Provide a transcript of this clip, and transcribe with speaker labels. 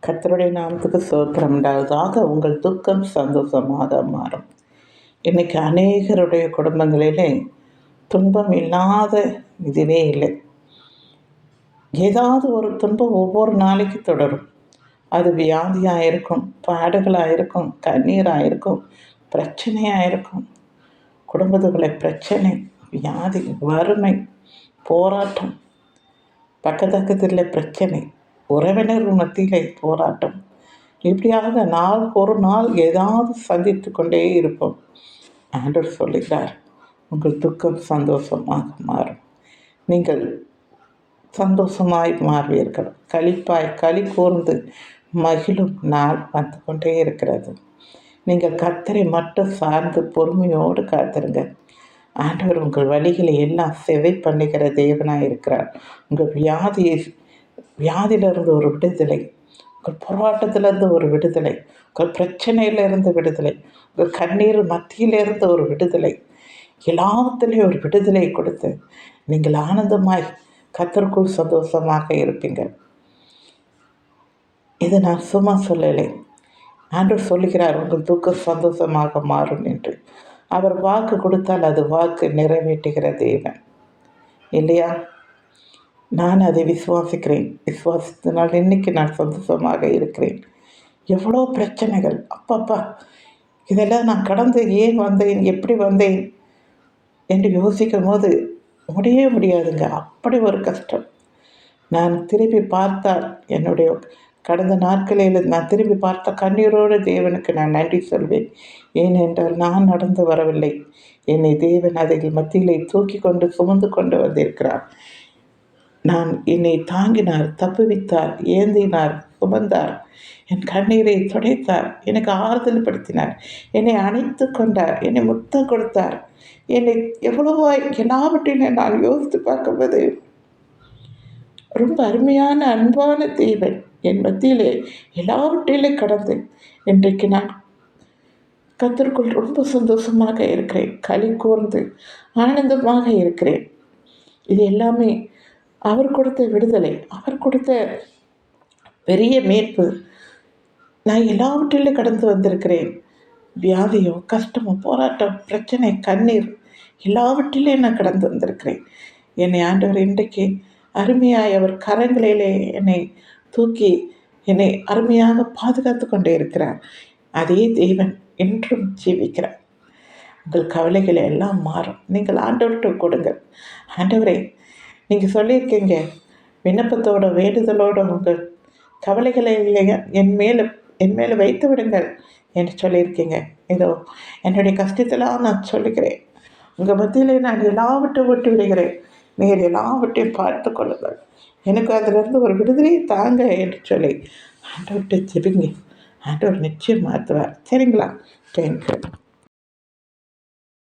Speaker 1: கர்த்தருடைய நாமத்துக்கு ஸ்தோத்திரம் உண்டாவதாக. உங்கள் துக்கம் சந்தோஷமாக மாறும். இன்னைக்கு அநேகருடைய குடும்பங்களிலே துன்பம் இல்லாத இதுவே இல்லை. ஏதாவது ஒரு துன்பம் ஒவ்வொரு நாளைக்கு தொடரும். அது வியாதியாக இருக்கும், பாடுகளாக இருக்கும், கண்ணீராக இருக்கும், பிரச்சனையாக இருக்கும். குடும்பத்துக்குள்ளே பிரச்சனை, வியாதி, வறுமை, போராட்டம், பக்கத்தில் பிரச்சனை, உறவினர் மத்தியிலே போராட்டம். இப்படியாக நாள் ஒரு நாள் ஏதாவது சந்தித்து கொண்டே இருப்போம். ஆண்டவர் சொல்லுகிறார், உங்கள் துக்கம் சந்தோஷமாக மாறும். நீங்கள் சந்தோஷமாய் மாறுவீர்கள். களி கூர்ந்து மகிழும் நாள் வந்து கொண்டே இருக்கிறது. நீங்கள் கர்த்தரை மட்டும் சார்ந்து பொறுமையோடு காத்திருங்க. ஆண்டவர் உங்கள் வழிகளை எல்லாம் செவை பண்ணுகிற தேவனாக இருக்கிறார். உங்கள் வியாதியிலிருந்து ஒரு விடுதலை, உங்கள் போராட்டத்திலிருந்து ஒரு விடுதலை, உங்கள் பிரச்சனையிலிருந்து விடுதலை, உங்கள் கண்ணீர் மத்தியிலிருந்து ஒரு விடுதலை, எல்லாத்திலையும் ஒரு விடுதலை கொடுத்து நீங்கள் ஆனந்தமாய் கர்த்தருக்குள் சந்தோஷமாக இருப்பீங்க. இதை நான் சும்மா சொல்லலை. ஆண்டவர் சொல்லுகிறார், உங்கள் துக்கம் சந்தோஷமாக மாறும் என்று. அவர் வாக்கு கொடுத்தால் அது வாக்கு நிறைவேற்றுகிற தேவன் இல்லையா? நான் அதை விசுவாசிக்கிறேன். விசுவாசத்தினால் இன்னைக்கு நான் சந்தோஷமாக இருக்கிறேன். எவ்வளோ பிரச்சனைகள், அப்பப்பா, இதெல்லாம் நான் கடந்து ஏன் வந்தேன், எப்படி வந்தேன் என்று யோசிக்கும் போது முடியாதுங்க. அப்படி ஒரு கஷ்டம். நான் திரும்பி பார்த்தால் என்னுடைய கடந்த நாட்களில் நான் திரும்பி பார்த்த கண்ணீரோடு தேவனுக்கு நான் நன்றி சொல்வேன். ஏனென்றால் நான் நடந்து வரவில்லை. என்னை தேவன் அதில் மத்தியிலே தூக்கி கொண்டு சுமந்து கொண்டு வந்திருக்கிறார். என்னை தாங்கினார், தப்புவித்தார், ஏந்தினார், சுமந்தார், என் கண்ணீரை துடைத்தார், எனக்கு ஆறுதல் படுத்தினார், என்னை அணைத்து கொண்டார், என்னை முத்தம் கொடுத்தார். என்னை எவ்வளவோ எல்லாவற்றையும் நான் யோசித்து பார்க்கும்போது ரொம்ப அருமையான அன்பான தேவன் என் மத்தியிலே எல்லாவற்றிலும் கடந்து இன்றைக்கு நான் கர்த்தருக்குள் ரொம்ப சந்தோஷமாக இருக்கிறேன். களி கூர்ந்து ஆனந்தமாக இருக்கிறேன். இது எல்லாமே அவர் கொடுத்த விடுதலை, அவர் கொடுத்த பெரிய மீட்பு. நான் எல்லாவற்றிலும் கடந்து வந்திருக்கிறேன். வியாதியோ, கஷ்டமோ, போராட்டம், பிரச்சனை, கண்ணீர், எல்லாவற்றிலையும் நான் கடந்து வந்திருக்கிறேன். என்னை ஆண்டவர் இன்றைக்கு அருமையாய் அவர் கரங்களிலே என்னை தூக்கி என்னை அருமையாக பாதுகாத்து கொண்டே இருக்கிறார். அதே தேவன் என்றும் ஜீவிக்கிறார். உங்கள் கவலைகளை எல்லாம் மாறும். நீங்கள் ஆண்டவர்கிட்ட கொடுங்க. ஆண்டவரே, நீங்கள் சொல்லியிருக்கீங்க, விண்ணப்பத்தோட வேண்டுதலோடு உங்கள் கவலைகளை என் மேலே வைத்து விடுங்கள் என்று சொல்லியிருக்கீங்க. இதோ என்னுடைய கஷ்டத்தெல்லாம் நான் சொல்லுகிறேன். உங்கள் மத்தியிலே நான் எல்லாவற்றையும் விட்டு விடுகிறேன். நீங்கள் எல்லாவற்றையும் பார்த்து கொள்ளுங்கள். எனக்கு அதிலிருந்து ஒரு விடுதலையை தாங்க என்று சொல்லி ஆண்டவர்கிட்ட ஜெபிங்க. ஆண்டவர் நிச்சயம் மாற்றுவார். சரிங்களா? தேங்க்யூ.